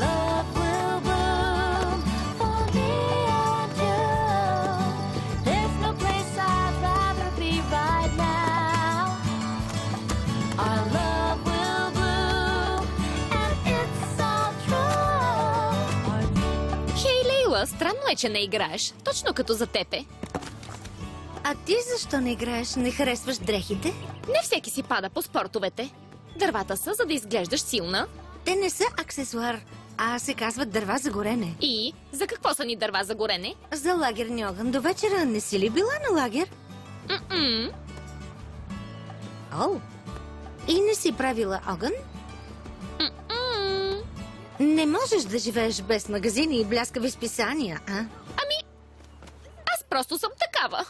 love will bloom for me and you. There's no place I'd rather be right now. Our love will bloom and it's all true. Хей, Лейла, странно е, че не играеш. Точно като за тебе. А ти защо не играеш? Не харесваш дрехите? Не всеки си пада по спортовете. Дървата са, за да изглеждаш силна. Те не са аксесуар, а се казват дърва за горене. И за какво са ни дърва за горене? За лагерни огън до вечера. Не си ли била на лагер? О, и не си правила огън? Не можеш да живееш без магазини и бляскави списания, а? Ами, аз просто съм такава.